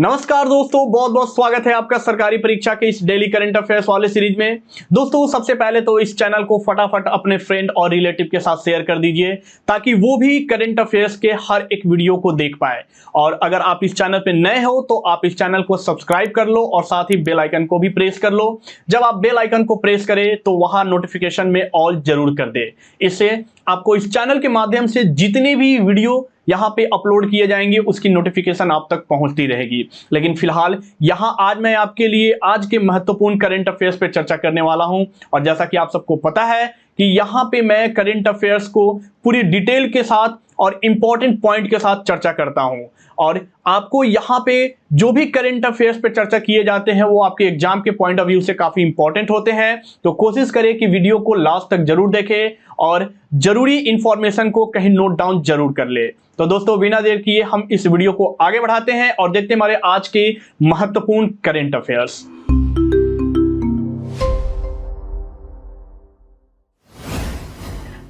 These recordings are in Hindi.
नमस्कार दोस्तों, बहुत बहुत स्वागत है आपका सरकारी परीक्षा के इस डेली करंट अफेयर्स वाले सीरीज में। दोस्तों सबसे पहले तो इस चैनल को फटाफट अपने फ्रेंड और रिलेटिव के साथ शेयर कर दीजिए ताकि वो भी करंट अफेयर्स के हर एक वीडियो को देख पाए। और अगर आप इस चैनल पे नए हो तो आप इस चैनल को सब्सक्राइब कर लो और साथ ही बेल आइकन को भी प्रेस कर लो। जब आप बेल आइकन को प्रेस करें तो वहां नोटिफिकेशन में ऑल जरूर कर दे। इससे आपको इस चैनल के माध्यम से जितनी भी वीडियो यहां पे अपलोड किए जाएंगे उसकी नोटिफिकेशन आप तक पहुंचती रहेगी। लेकिन फिलहाल यहां आज मैं आपके लिए आज के महत्वपूर्ण करंट अफेयर्स पे चर्चा करने वाला हूं। और जैसा कि आप सबको पता है कि यहां पे मैं करंट अफेयर्स को पूरी डिटेल के साथ और इंपॉर्टेंट पॉइंट के साथ चर्चा करता हूं। और आपको यहां पे जो भी करंट अफेयर्स पे चर्चा किए जाते हैं वो आपके एग्जाम के पॉइंट ऑफ व्यू से काफी इंपॉर्टेंट होते हैं। तो कोशिश करें कि वीडियो को लास्ट तक जरूर देखें और जरूरी इंफॉर्मेशन को कहीं नोट डाउन जरूर कर ले। तो दोस्तों बिना देर किए हम इस वीडियो को आगे बढ़ाते हैं और देखते हैं हमारे आज के महत्वपूर्ण करंट अफेयर्स।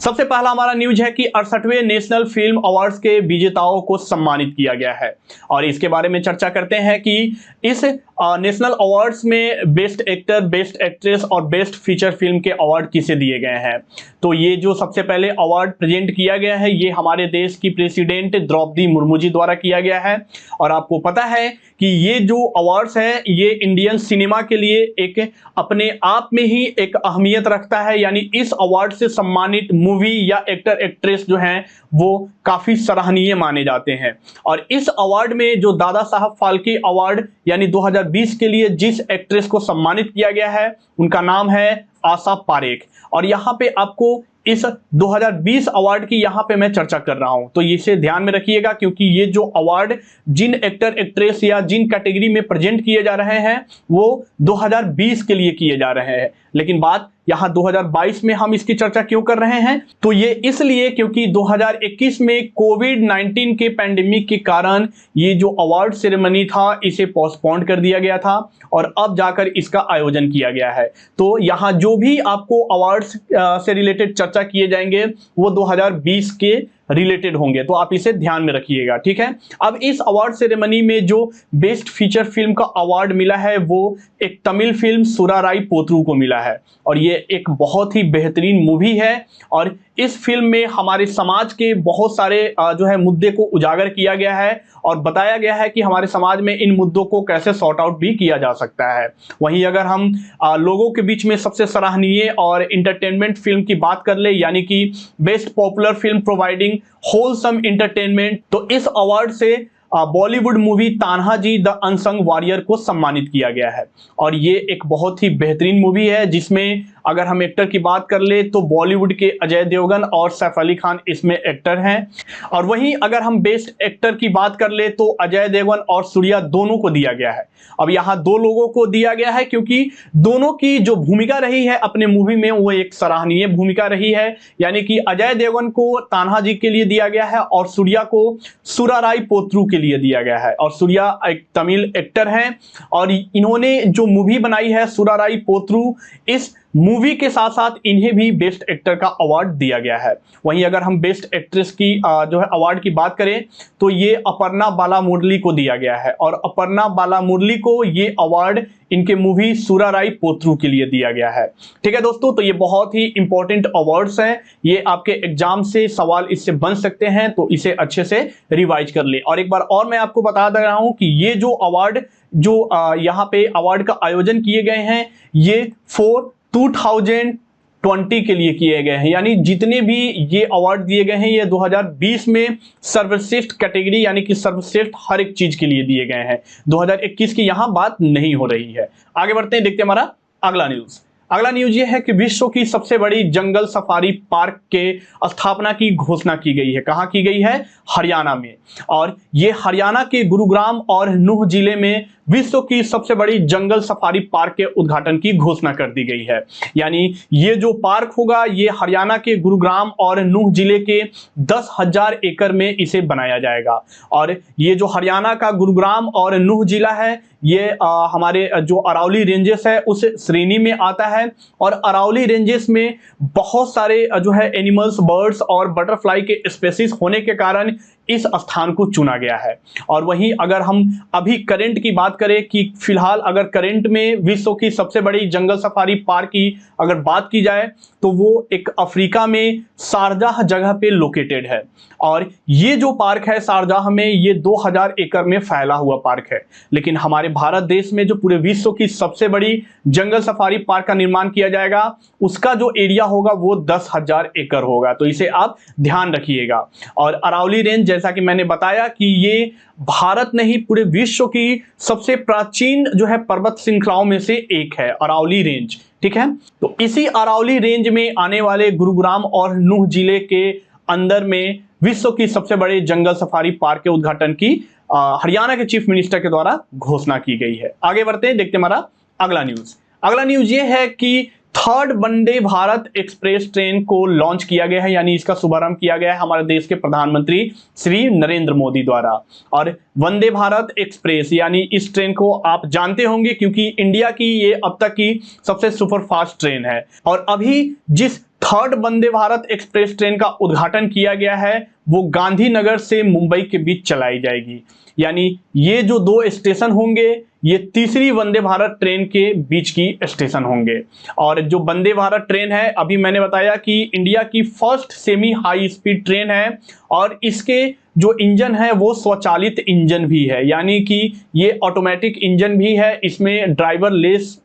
सबसे पहला हमारा न्यूज है कि 68वें नेशनल फिल्म अवार्ड्स के विजेताओं को सम्मानित किया गया है। और इसके बारे में चर्चा करते हैं कि इस नेशनल अवार्ड्स में बेस्ट एक्टर, बेस्ट एक्ट्रेस और बेस्ट फीचर फिल्म के अवार्ड किसे दिए गए हैं। तो ये जो सबसे पहले अवार्ड प्रेजेंट किया गया है ये हमारे देश की प्रेसिडेंट द्रौपदी मुर्मू जी द्वारा किया गया है। और आपको पता है कि ये जो अवार्ड्स है ये इंडियन सिनेमा के लिए एक अपने आप में ही एक अहमियत रखता है। यानी इस अवार्ड से सम्मानित मूवी या एक्टर एक्ट्रेस जो हैं वो काफी सराहनीय माने जाते हैं। और इस अवार्ड में जो दादा साहब फाल्के अवार्ड यानी 2020 के लिए जिस एक्ट्रेस को सम्मानित किया गया है उनका नाम है आशा पारेख। और यहाँ पे आपको इस 2020 अवार्ड की यहाँ पे मैं चर्चा कर रहा हूं तो इसे ध्यान में रखिएगा क्योंकि ये जो अवार्ड जिन एक्टर एक्ट्रेस या जिन कैटेगरी में प्रेजेंट किए जा रहे हैं वो 2020 के लिए किए जा रहे हैं। लेकिन बात यहां 2022 में हम इसकी चर्चा क्यों कर रहे हैं तो ये इसलिए क्योंकि 2021 में कोविड-19 के पैंडेमिक के कारण ये जो अवार्ड सेरेमनी था इसे पोस्टपोन कर दिया गया था और अब जाकर इसका आयोजन किया गया है। तो यहां जो भी आपको अवार्ड्स से रिलेटेड चर्चा किए जाएंगे वो 2020 के रिलेटेड होंगे तो आप इसे ध्यान में रखिएगा, ठीक है। अब इस अवार्ड सेरेमनी में जो बेस्ट फीचर फिल्म का अवार्ड मिला है वो एक तमिल फिल्म सुराराई पोत्रू को मिला है। और ये एक बहुत ही बेहतरीन मूवी है और इस फिल्म में हमारे समाज के बहुत सारे जो है मुद्दे को उजागर किया गया है और बताया गया है कि हमारे समाज में इन मुद्दों को कैसे सॉर्ट आउट भी किया जा सकता है। वहीं अगर हम लोगों के बीच में सबसे सराहनीय और इंटरटेनमेंट फिल्म की बात कर ले यानी कि best popular film providing wholesome entertainment तो इस अवार्ड से Bollywood movie Tanhaji the unsung warrior को सम्मानित किया गया है। और ये एक बहुत ही बेहतरीन मूवी है जिसमें अगर हम एक्टर की बात कर ले तो बॉलीवुड के अजय देवगन और सैफ अली खान इसमें एक्टर हैं। और वहीं अगर हम बेस्ट एक्टर की बात कर ले तो अजय देवगन और सूर्या दोनों को दिया गया है। अब यहाँ दो लोगों को दिया गया है क्योंकि दोनों की जो भूमिका रही है अपने मूवी में वो एक सराहनीय भूमिका रही है। यानी कि अजय देवगन को तान्हाजी के लिए दिया गया है और सूर्या को सुराराई पोत्रू के लिए दिया गया है। और सूर्या एक तमिल एक्टर हैं और इन्होंने जो मूवी बनाई है सुराराई पोत्रू इस मूवी के साथ साथ इन्हें भी बेस्ट एक्टर का अवार्ड दिया गया है। वहीं अगर हम बेस्ट एक्ट्रेस की जो है अवार्ड की बात करें तो ये अपर्णा बालामुरली को दिया गया है। और अपर्णा बालामुरली को ये अवार्ड इनके मूवी सुराराई पोत्रू के लिए दिया गया है, ठीक है दोस्तों। तो ये बहुत ही इंपॉर्टेंट अवार्ड्स हैं, ये आपके एग्जाम से सवाल इससे बन सकते हैं तो इसे अच्छे से रिवाइज कर ले। और एक बार और मैं आपको बता दे रहा हूं कि ये जो अवार्ड जो यहाँ पे अवार्ड का आयोजन किए गए हैं ये 2020 के लिए किए गए हैं। यानी जितने भी ये अवार्ड दिए गए हैं ये 2020 में सर्वश्रेष्ठ कैटेगरी यानी कि सर्वश्रेष्ठ हर एक चीज के लिए दिए गए हैं। 2021 की यहां बात नहीं हो रही है। आगे बढ़ते हैं, देखते हैं हमारा अगला न्यूज। अगला न्यूज ये है कि विश्व की सबसे बड़ी जंगल सफारी पार्क के स्थापना की घोषणा की गई है। कहां की गई है? हरियाणा में। और ये हरियाणा के गुरुग्राम और नूह जिले में विश्व की सबसे बड़ी जंगल सफारी पार्क के उद्घाटन की घोषणा कर दी गई है। यानी ये जो पार्क होगा ये हरियाणा के गुरुग्राम और नूह जिले के 10,000 एकड़ में इसे बनाया जाएगा। और ये जो हरियाणा का गुरुग्राम और नूह जिला है ये हमारे जो अरावली रेंजेस है उस श्रेणी में आता है। और अरावली रेंजेस में बहुत सारे जो है एनिमल्स, बर्ड्स और बटरफ्लाई के स्पेसीज होने के कारण इस स्थान को चुना गया है। और वहीं अगर हम अभी करंट की बात करें कि फिलहाल अगर करंट में विश्व की सबसे बड़ी जंगल सफारी पार्क की अगर बात की जाए तो वो एक अफ्रीका में शारजाह जगह पे लोकेटेड है। और ये जो पार्क है शारजाह में, ये 2000 एकड़ में फैला हुआ पार्क है। लेकिन हमारे भारत देश में जो पूरे विश्व की सबसे बड़ी जंगल सफारी पार्क का निर्माण किया जाएगा, उसका जो एरिया होगा वो 10,000 एकड़ होगा। तो इसे आप ध्यान रखिएगा। और अरावली रेंज, जैसा कि मैंने बताया कि ये भारत नहीं पूरे विश्व की सबसे प्राचीन जो है पर्वत श्रृंखलाओं में से एक है, अरावली रेंज। ठीक है, तो इसी अरावली रेंज में आने वाले गुरुग्राम और नूह जिले के अंदर में विश्व की सबसे बड़े जंगल सफारी पार्क के उद्घाटन की हरियाणा के चीफ मिनिस्टर के द्वारा घोषणा की गई है। आगे बढ़ते हैं, देखते हमारा अगला न्यूज। अगला न्यूज ये है कि third Vande Bharat express train को लॉन्च किया गया है, यानी इसका शुभारंभ किया गया है हमारे देश के प्रधानमंत्री श्री नरेंद्र मोदी द्वारा। और वंदे भारत एक्सप्रेस यानी इस ट्रेन को आप जानते होंगे क्योंकि इंडिया की ये अब तक की सबसे सुपरफास्ट ट्रेन है। और अभी जिस third Vande Bharat express train का उद्घाटन किया गया है वो गांधीनगर से मुंबई के बीच चलाई जाएगी। यानी ये जो दो स्टेशन होंगे ये तीसरी वंदे भारत ट्रेन के बीच की स्टेशन होंगे। और जो वंदे भारत ट्रेन है, अभी मैंने बताया कि इंडिया की first semi high speed train है और इसके जो इंजन है वो स्वचालित इंजन भी है, यानी कि ये ऑटोमेटिक इंजन भी है। इसमें ड्राइवर लेस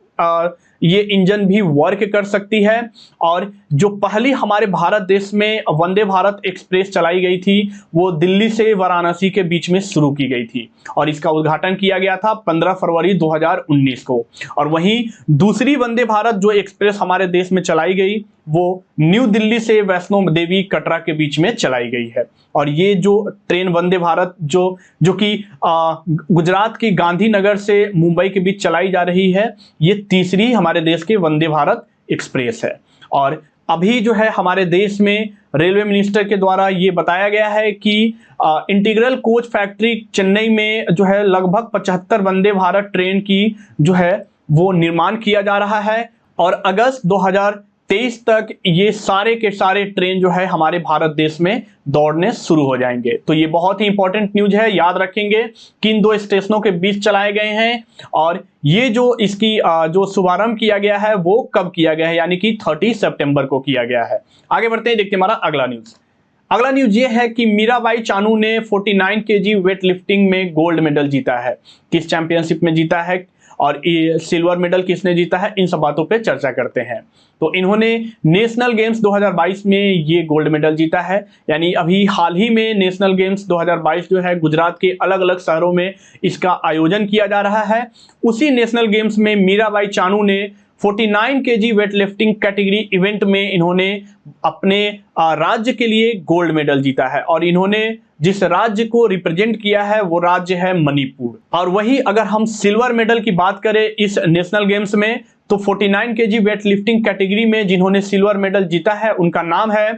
ये इंजन भी वर्क कर सकती है। और जो पहली हमारे भारत देश में वंदे भारत एक्सप्रेस चलाई गई थी वो दिल्ली से वाराणसी के बीच में शुरू की गई थी और इसका उद्घाटन किया गया था 15 फरवरी 2019 को। और वहीं दूसरी वंदे भारत जो एक्सप्रेस हमारे देश में चलाई गई वो न्यू दिल्ली से वैष्णो देवी कटरा के बीच में चलाई गई है। और ये जो ट्रेन वंदे भारत जो कि गुजरात की गांधीनगर से मुंबई के बीच चलाई जा रही है, ये तीसरी हमारे देश के वंदे भारत एक्सप्रेस है। और अभी जो है हमारे देश में रेलवे मिनिस्टर के द्वारा ये बताया गया है कि इंटीग्रल कोच फैक्ट्री चेन्नई में जो है लगभग 75 वंदे भारत ट्रेन की जो है वो निर्माण किया जा रहा है। और अगस्त 2023 तक ये सारे के सारे ट्रेन जो है हमारे भारत देश में दौड़ने शुरू हो जाएंगे। तो ये बहुत ही इंपॉर्टेंट न्यूज है, याद रखेंगे कि इन दो स्टेशनों के बीच चलाए गए हैं। और ये जो इसकी जो शुभारंभ किया गया है वो कब किया गया है, यानी कि 30 सितंबर को किया गया है। आगे बढ़ते हैं, देखते हैं हमारा अगला न्यूज। अगला न्यूज ये है कि मीराबाई चानू ने 49 केजी वेट लिफ्टिंग में गोल्ड मेडल जीता है। किस चैंपियनशिप में जीता है और सिल्वर मेडल किसने जीता है, इन सब बातों पे चर्चा करते हैं। तो इन्होंने नेशनल गेम्स 2022 में ये गोल्ड मेडल जीता है। यानी अभी हाल ही में नेशनल गेम्स 2022 जो है गुजरात के अलग अलग शहरों में इसका आयोजन किया जा रहा है। उसी नेशनल गेम्स में मीराबाई चानू ने 49 KG weight lifting category event में इन्होंने अपने राज्य के लिए गोल्ड मेडल जीता है। और इन्होंने जिस राज्य को रिप्रेजेंट किया है वो राज्य है मणिपुर। और वही अगर हम सिल्वर मेडल की बात करें इस नेशनल गेम्स में तो 49 केजी वेट लिफ्टिंग कैटेगरी में जिन्होंने सिल्वर मेडल जीता है उनका नाम है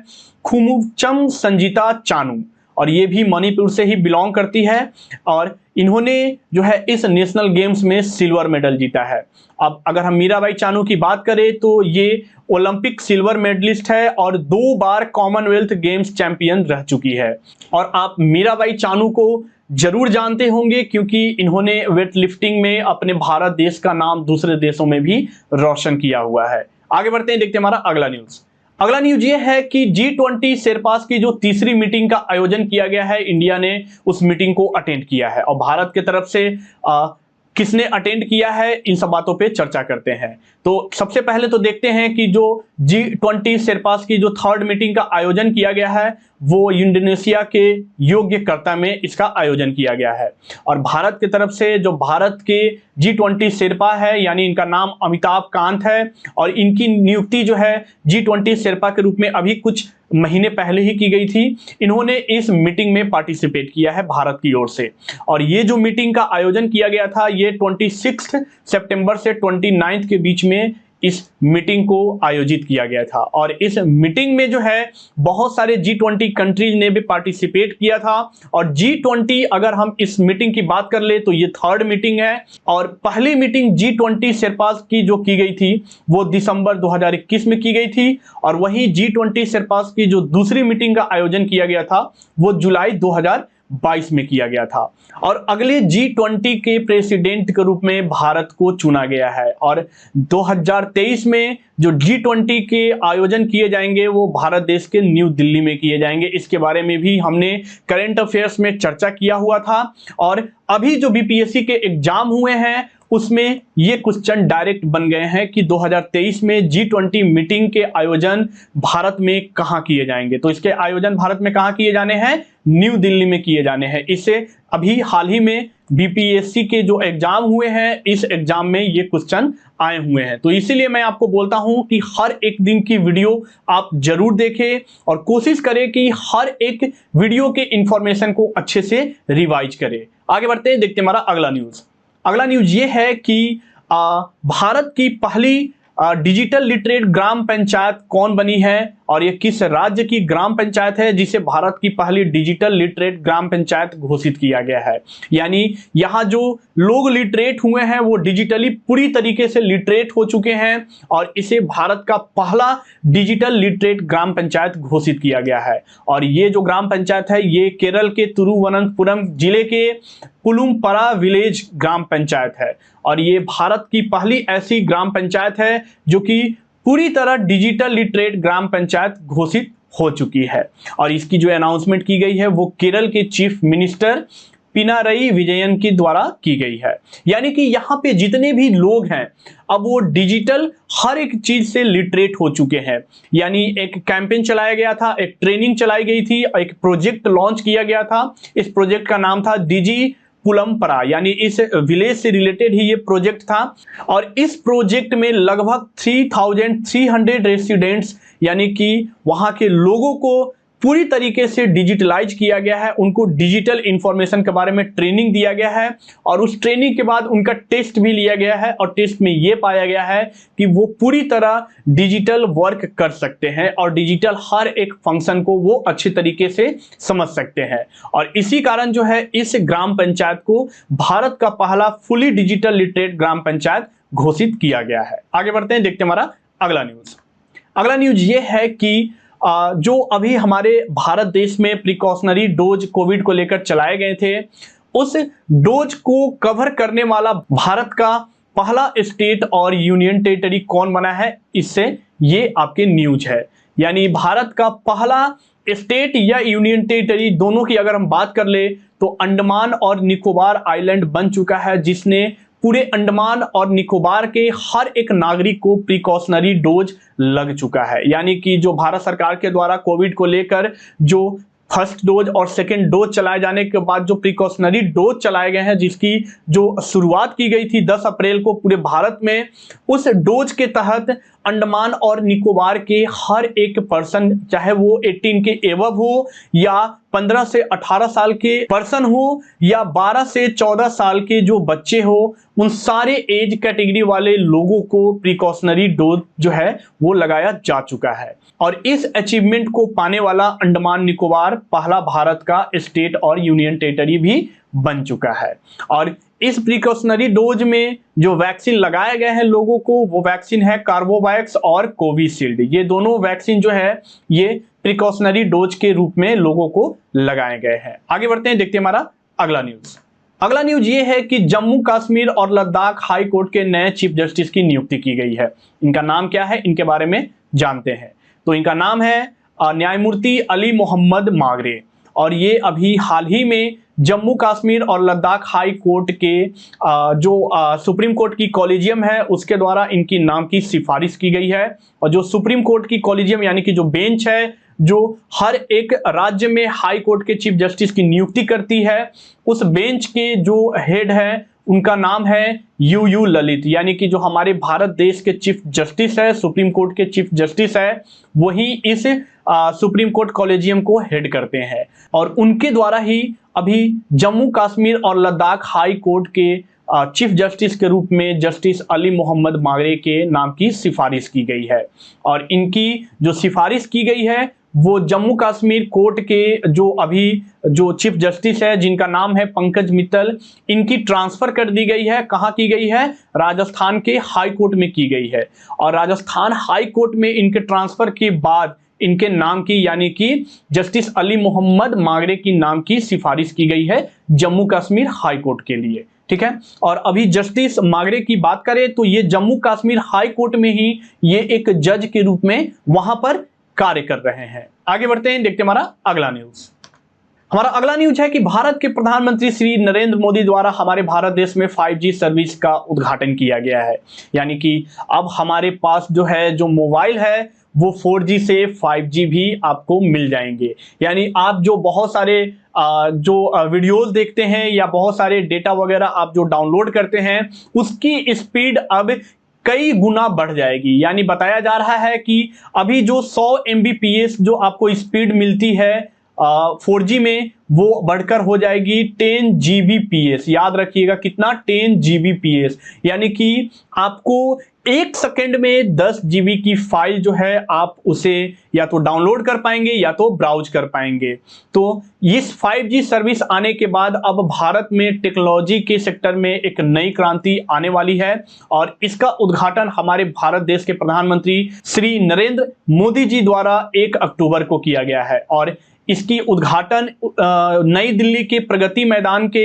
खुमुचम संजीता चानू और ये भी मणिपुर से ही बिलोंग करती है। और इन्होंने जो है इस नेशनल गेम्स में सिल्वर मेडल जीता है। अब अगर हम मीराबाई चानू की बात करें तो ये ओलंपिक सिल्वर मेडलिस्ट है और 2 बार कॉमनवेल्थ गेम्स चैंपियन रह चुकी है। और आप मीराबाई चानू को जरूर जानते होंगे क्योंकि इन्होंने वेट लिफ्टिंग में अपने भारत देश का नाम दूसरे देशों में भी रोशन किया हुआ है। आगे बढ़ते हैं, देखते हैं हमारा अगला न्यूज। अगला न्यूज ये है कि G20 शेरपास की जो तीसरी मीटिंग का आयोजन किया गया है, इंडिया ने उस मीटिंग को अटेंड किया है। और भारत की तरफ से किसने अटेंड किया है, इन सब बातों पे चर्चा करते हैं। तो सबसे पहले तो देखते हैं कि जो G20 शेरपास की जो थर्ड मीटिंग का आयोजन किया गया है वो इंडोनेशिया के योग्यकर्ता में इसका आयोजन किया गया है। और भारत की तरफ से जो भारत के G20 शेरपा है यानी इनका नाम अमिताभ कांत है और इनकी नियुक्ति जो है G20 शेरपा के रूप में अभी कुछ महीने पहले ही की गई थी। इन्होंने इस मीटिंग में पार्टिसिपेट किया है भारत की ओर से। और ये जो मीटिंग का आयोजन किया गया था ये 26 सितंबर से 29 के बीच में इस मीटिंग को आयोजित किया गया था। और इस मीटिंग में जो है बहुत सारे G20 कंट्रीज ने भी पार्टिसिपेट किया था। और G20 अगर हम इस मीटिंग की बात कर ले तो ये थर्ड मीटिंग है। और पहली मीटिंग G20 शेरपास की जो की गई थी वो दिसंबर 2021 में की गई थी। और वहीं G20 शेरपास की जो दूसरी मीटिंग का आयोजन किया गया था वो जुलाई 2022 में किया गया था। और अगले G20 के प्रेसिडेंट के रूप में भारत को चुना गया है। और 2023 में जो G20 के आयोजन किए जाएंगे वो भारत देश के न्यू दिल्ली में किए जाएंगे। इसके बारे में भी हमने करंट अफेयर्स में चर्चा किया हुआ था। और अभी जो बीपीएससी के एग्जाम हुए हैं उसमें ये क्वेश्चन डायरेक्ट बन गए हैं कि 2023 में G20 मीटिंग के आयोजन भारत में कहां किए जाएंगे। तो इसके आयोजन भारत में कहां किए जाने हैं? न्यू दिल्ली में किए जाने हैं। इससे अभी हाल ही में बीपीएससी के जो एग्जाम हुए हैं इस एग्जाम में ये क्वेश्चन आए हुए हैं। तो इसीलिए मैं आपको बोलता हूं कि हर एक दिन की वीडियो आप जरूर देखें और कोशिश करें कि हर एक वीडियो के इंफॉर्मेशन को अच्छे से रिवाइज करें। आगे बढ़ते हैं, देखते हैं हमारा अगला न्यूज। अगला न्यूज ये है कि भारत की पहली डिजिटल लिटरेट ग्राम पंचायत कौन बनी है और ये किस राज्य की ग्राम पंचायत है जिसे भारत की पहली डिजिटल लिटरेट ग्राम पंचायत घोषित किया गया है। यानी यहाँ जो लोग लिटरेट हुए हैं वो डिजिटली पूरी तरीके से लिटरेट हो चुके हैं और इसे भारत का पहला डिजिटल लिटरेट ग्राम पंचायत घोषित किया गया है। और ये जो ग्राम पंचायत है ये केरल के तिरुवनंतपुरम जिले के पुलुमपरा विलेज ग्राम पंचायत है। और ये भारत की पहली ऐसी ग्राम पंचायत है जो कि पूरी तरह डिजिटल लिटरेट ग्राम पंचायत घोषित हो चुकी है। और इसकी जो अनाउंसमेंट की गई है वो केरल के चीफ मिनिस्टर पिनारई विजयन के द्वारा की गई है। यानी कि यहाँ पे जितने भी लोग हैं अब वो डिजिटल हर एक चीज से लिटरेट हो चुके हैं। यानी एक कैंपेन चलाया गया था, एक ट्रेनिंग चलाई गई थी, एक प्रोजेक्ट लॉन्च किया गया था। इस प्रोजेक्ट का नाम था डिजी पुलमपरा, यानी इस विलेज से रिलेटेड ही ये प्रोजेक्ट था। और इस प्रोजेक्ट में लगभग 3300 रेसिडेंट्स यानी कि वहां के लोगों को पूरी तरीके से डिजिटलाइज किया गया है। उनको डिजिटल इंफॉर्मेशन के बारे में ट्रेनिंग दिया गया है और उस ट्रेनिंग के बाद उनका टेस्ट भी लिया गया है। और टेस्ट में ये पाया गया है कि वो पूरी तरह डिजिटल वर्क कर सकते हैं और डिजिटल हर एक फंक्शन को वो अच्छे तरीके से समझ सकते हैं। और इसी कारण जो है इस ग्राम पंचायत को भारत का पहला फुली डिजिटल लिटरेट ग्राम पंचायत घोषित किया गया है। आगे बढ़ते हैं, देखते हैं हमारा अगला न्यूज। अगला न्यूज ये है कि जो अभी हमारे भारत देश में प्रिकॉशनरी डोज कोविड को लेकर चलाए गए थे उस डोज को कवर करने वाला भारत का पहला स्टेट और यूनियन टेरिटरी कौन बना है, इससे ये आपके न्यूज है। यानी भारत का पहला स्टेट या यूनियन टेरिटरी दोनों की अगर हम बात कर ले तो अंडमान और निकोबार आइलैंड बन चुका है जिसने पूरे अंडमान और निकोबार के हर एक नागरिक को प्रिकॉशनरी डोज लग चुका है। यानी कि जो भारत सरकार के द्वारा कोविड को लेकर जो फर्स्ट डोज और सेकेंड डोज चलाए जाने के बाद जो प्रिकॉशनरी डोज चलाए गए हैं जिसकी जो शुरुआत की गई थी 10 अप्रैल को पूरे भारत में, उस डोज के तहत अंडमान और निकोबार के हर एक पर्सन चाहे वो 18 के एबव हो या 15 से 18 साल के पर्सन हो या 12 से 14 साल के जो बच्चे हो, उन सारे एज कैटेगरी वाले लोगों को प्रिकॉशनरी डोज जो है वो लगाया जा चुका है। और इस अचीवमेंट को पाने वाला अंडमान निकोबार पहला भारत का स्टेट और यूनियन टेरिटरी भी बन चुका है। और इस प्रिकॉशनरी डोज में जो वैक्सीन लगाए गए हैं लोगों को वो वैक्सीन है कार्बोवैक्स और कोविशील्ड। ये दोनों वैक्सीन जो है ये प्रिकॉशनरी डोज के रूप में लोगों को लगाए गए हैं। आगे बढ़ते हैं, देखते हैं हमारा अगला न्यूज। अगला न्यूज ये है कि जम्मू कश्मीर और लद्दाख हाई कोर्ट के नए चीफ जस्टिस की नियुक्ति की गई है। इनका नाम क्या है, इनके बारे में जानते हैं। तो इनका नाम है न्यायमूर्ति अली मोहम्मद मागरे और ये अभी हाल ही में जम्मू कश्मीर और लद्दाख हाई कोर्ट के जो सुप्रीम कोर्ट की कॉलेजियम है उसके द्वारा इनकी नाम की सिफारिश की गई है। और जो सुप्रीम कोर्ट की कॉलेजियम यानी कि जो बेंच है जो हर एक राज्य में हाई कोर्ट के चीफ जस्टिस की नियुक्ति करती है, उस बेंच के जो हेड है उनका नाम है यू ललित। यानी कि जो हमारे भारत देश के चीफ जस्टिस है, सुप्रीम कोर्ट के चीफ जस्टिस है, वही इस सुप्रीम कोर्ट कॉलेजियम को हेड करते हैं। और उनके द्वारा ही अभी जम्मू कश्मीर और लद्दाख हाई कोर्ट के चीफ जस्टिस के रूप में जस्टिस अली मोहम्मद मागरे के नाम की सिफारिश की गई है। और इनकी जो सिफारिश की गई है वो जम्मू कश्मीर कोर्ट के जो अभी जो चीफ जस्टिस है जिनका नाम है पंकज मित्तल, इनकी ट्रांसफर कर दी गई है। कहाँ की गई है? राजस्थान के हाई कोर्ट में की गई है। और राजस्थान हाई कोर्ट में इनके ट्रांसफर के बाद इनके नाम की यानी कि जस्टिस अली मोहम्मद मागरे की नाम की सिफारिश की गई है जम्मू कश्मीर हाई कोर्ट के लिए। ठीक है, और अभी जस्टिस मागरे की बात करें तो ये जम्मू कश्मीर हाई कोर्ट में ही ये एक जज के रूप में वहां पर कार्य कर रहे हैं। आगे बढ़ते हैं, देखते हैं हमारा अगला न्यूज। हमारा अगला न्यूज है कि भारत के प्रधानमंत्री श्री नरेंद्र मोदी द्वारा हमारे भारत देश में 5G सर्विस का उद्घाटन किया गया है। यानी कि अब हमारे पास जो है जो मोबाइल है वो 4G से 5G भी आपको मिल जाएंगे। यानी आप जो बहुत सारे जो वीडियोस देखते हैं या बहुत सारे डेटा वगैरह आप जो डाउनलोड करते हैं उसकी स्पीड अब कई गुना बढ़ जाएगी। यानी बताया जा रहा है कि अभी जो 100 Mbps जो आपको स्पीड मिलती है 4G में वो बढ़कर हो जाएगी 10 Gbps। याद रखिएगा कितना, 10 Gbps। यानी कि आपको 1 सेकंड में 10 GB की फाइल जो है आप उसे या तो डाउनलोड कर पाएंगे या तो ब्राउज कर पाएंगे। तो इस 5G सर्विस आने के बाद अब भारत में टेक्नोलॉजी के सेक्टर में एक नई क्रांति आने वाली है और इसका उद्घाटन हमारे भारत देश के प्रधानमंत्री श्री नरेंद्र मोदी जी द्वारा 1 अक्टूबर को किया गया है। और इसकी उद्घाटन नई दिल्ली के प्रगति मैदान के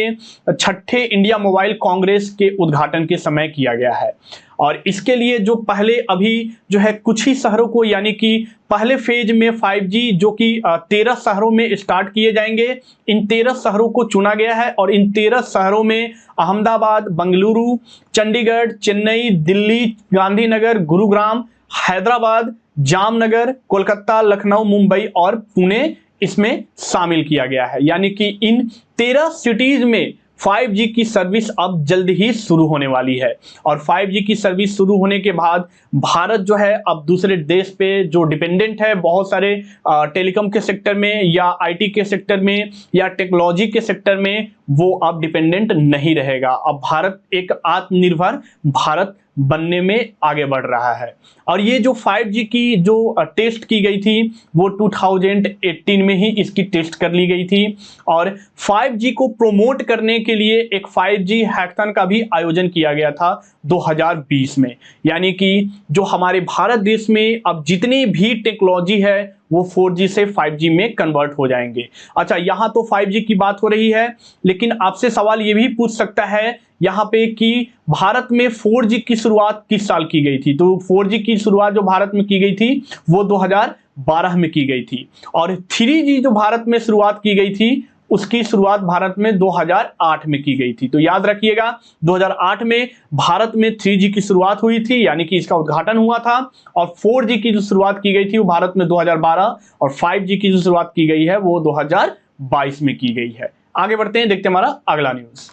6ठे इंडिया मोबाइल कांग्रेस के उद्घाटन के समय किया गया है। और इसके लिए जो पहले अभी जो है कुछ ही शहरों को यानी कि पहले फेज में 5G जो कि 13 शहरों में स्टार्ट किए जाएंगे, इन 13 शहरों को चुना गया है और इन 13 शहरों में अहमदाबाद, बंगलुरु, चंडीगढ़, चेन्नई, दिल्ली, गांधीनगर, गुरुग्राम, हैदराबाद, जामनगर, कोलकाता, लखनऊ, मुंबई और पुणे इसमें शामिल किया गया है। यानी कि इन 13 सिटीज में 5G की सर्विस अब जल्द ही शुरू होने वाली है और 5G की सर्विस शुरू होने के बाद भारत जो है अब दूसरे देश पे जो डिपेंडेंट है बहुत सारे टेलीकॉम के सेक्टर में या IT के सेक्टर में या टेक्नोलॉजी के सेक्टर में वो अब डिपेंडेंट नहीं रहेगा। अब भारत एक आत्मनिर्भर भारत बनने में आगे बढ़ रहा है। और ये जो 5G की जो टेस्ट की गई थी वो 2018 में ही इसकी टेस्ट कर ली गई थी और 5G को प्रमोट करने के लिए एक 5G हैकाथन का भी आयोजन किया गया था 2020 में। यानी कि जो हमारे भारत देश में अब जितनी भी टेक्नोलॉजी है वो 4G से 5G में कन्वर्ट हो जाएंगे। अच्छा, यहाँ तो 5G की बात हो रही है लेकिन आपसे सवाल ये भी पूछ सकता है यहाँ पे कि भारत में 4G की शुरुआत किस साल की गई थी। तो 4G की शुरुआत जो भारत में की गई थी वो 2012 में की गई थी और 3G जो भारत में शुरुआत की गई थी उसकी शुरुआत भारत में 2008 में की गई थी। तो याद रखिएगा 2008 में भारत में 3G की शुरुआत हुई थी यानी कि इसका उद्घाटन हुआ था और 4G की जो शुरुआत की गई थी वो भारत में 2012 और 5G की जो शुरुआत की गई है वो 2022 में की गई है। आगे बढ़ते हैं, देखते हैं हमारा अगला न्यूज।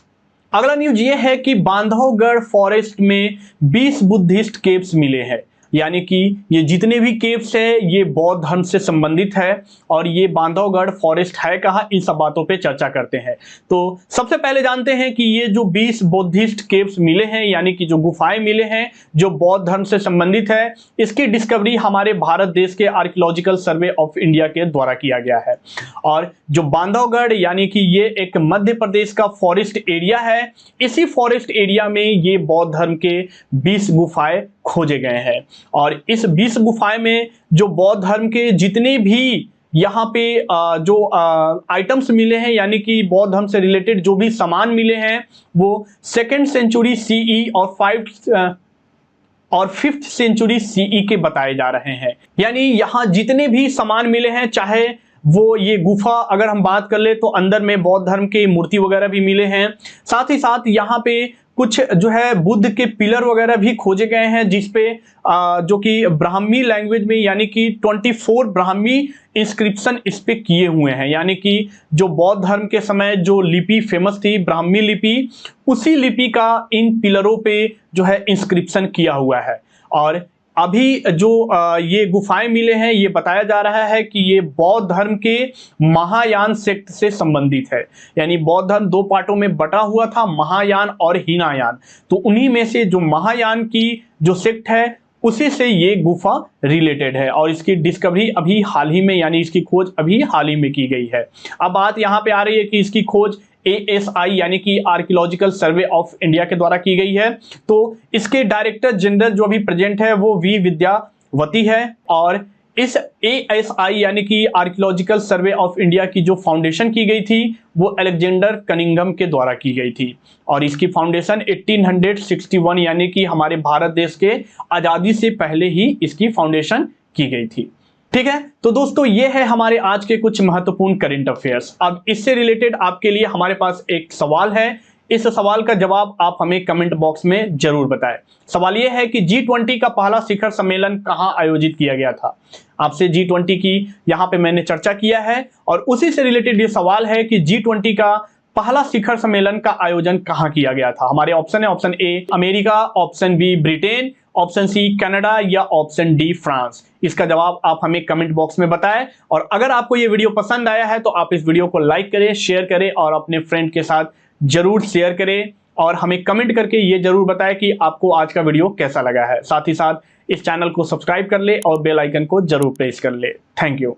अगला न्यूज ये है कि बांधवगढ़ फॉरेस्ट में 20 बुद्धिस्ट केव्स मिले हैं। यानी कि ये जितने भी केव्स है ये बौद्ध धर्म से संबंधित है और ये बांधवगढ़ फॉरेस्ट है कहाँ, इन सब बातों पे चर्चा करते हैं। तो सबसे पहले जानते हैं कि ये जो 20 बुद्धिस्ट केव्स मिले हैं यानी कि जो गुफाएं मिले हैं जो बौद्ध धर्म से संबंधित है, इसकी डिस्कवरी हमारे भारत देश के आर्कियोलॉजिकल सर्वे ऑफ इंडिया के द्वारा किया गया है। और जो बांधवगढ़ यानी कि ये एक मध्य प्रदेश का फॉरेस्ट एरिया है, इसी फॉरेस्ट एरिया में ये बौद्ध धर्म के 20 गुफाएं खोजे गए हैं और इस 20 गुफाएं में जो बौद्ध धर्म के जितने भी यहाँ पे जो आइटम्स मिले हैं यानी कि बौद्ध धर्म से रिलेटेड जो भी सामान मिले हैं वो 2nd सेंचुरी CE और 5th सेंचुरी CE के बताए जा रहे हैं। यानी यहाँ जितने भी सामान मिले हैं, चाहे वो ये गुफा अगर हम बात कर ले तो अंदर में बौद्ध धर्म की मूर्ति वगैरह भी मिले हैं, साथ ही साथ यहाँ पे कुछ जो है बुद्ध के पिलर वगैरह भी खोजे गए हैं जिसपे जो कि ब्राह्मी लैंग्वेज में यानी कि 24 ब्राह्मी इंस्क्रिप्शन इस पे किए हुए हैं। यानी कि जो बौद्ध धर्म के समय जो लिपि फेमस थी ब्राह्मी लिपि, उसी लिपि का इन पिलरों पे जो है इंस्क्रिप्शन किया हुआ है। और अभी जो ये गुफाएं मिले हैं ये बताया जा रहा है कि ये बौद्ध धर्म के महायान सेक्ट से संबंधित है। यानी बौद्ध धर्म 2 पार्टों में बटा हुआ था, महायान और हीनायान। तो उन्हीं में से जो महायान की जो सेक्ट है उसी से ये गुफा रिलेटेड है और इसकी डिस्कवरी अभी हाल ही में यानी इसकी खोज अभी हाल ही में की गई है। अब बात यहाँ पे आ रही है कि इसकी खोज ASI यानी कि आर्कियोलॉजिकल सर्वे ऑफ इंडिया के द्वारा की गई है। तो इसके डायरेक्टर जनरल जो अभी प्रेजेंट है वो V विद्यावती है और इस ASI यानी कि आर्कियोलॉजिकल सर्वे ऑफ इंडिया की जो फाउंडेशन की गई थी वो अलेक्जेंडर कनिंघम के द्वारा की गई थी और इसकी फाउंडेशन 1861 यानी कि हमारे भारत देश के आजादी से पहले ही इसकी फाउंडेशन की गई थी। ठीक है, तो दोस्तों ये है हमारे आज के कुछ महत्वपूर्ण करंट अफेयर्स। अब इससे रिलेटेड आपके लिए हमारे पास एक सवाल है, इस सवाल का जवाब आप हमें कमेंट बॉक्स में जरूर बताएं। सवाल यह है कि G20 का पहला शिखर सम्मेलन कहां आयोजित किया गया था। आपसे G20 की यहां पे मैंने चर्चा किया है और उसी से रिलेटेड ये सवाल है कि G20 का पहला शिखर सम्मेलन का आयोजन कहां किया गया था। हमारे ऑप्शन है, option A America, option B Britain, option C Canada या ऑप्शन डी फ्रांस। इसका जवाब आप हमें कमेंट बॉक्स में बताएं और अगर आपको ये वीडियो पसंद आया है तो आप इस वीडियो को लाइक करें, शेयर करें और अपने फ्रेंड के साथ जरूर शेयर करें और हमें कमेंट करके ये जरूर बताएं कि आपको आज का वीडियो कैसा लगा है। साथ ही साथ इस चैनल को सब्सक्राइब कर ले और बेल आइकन को जरूर प्रेस कर ले। Thank you.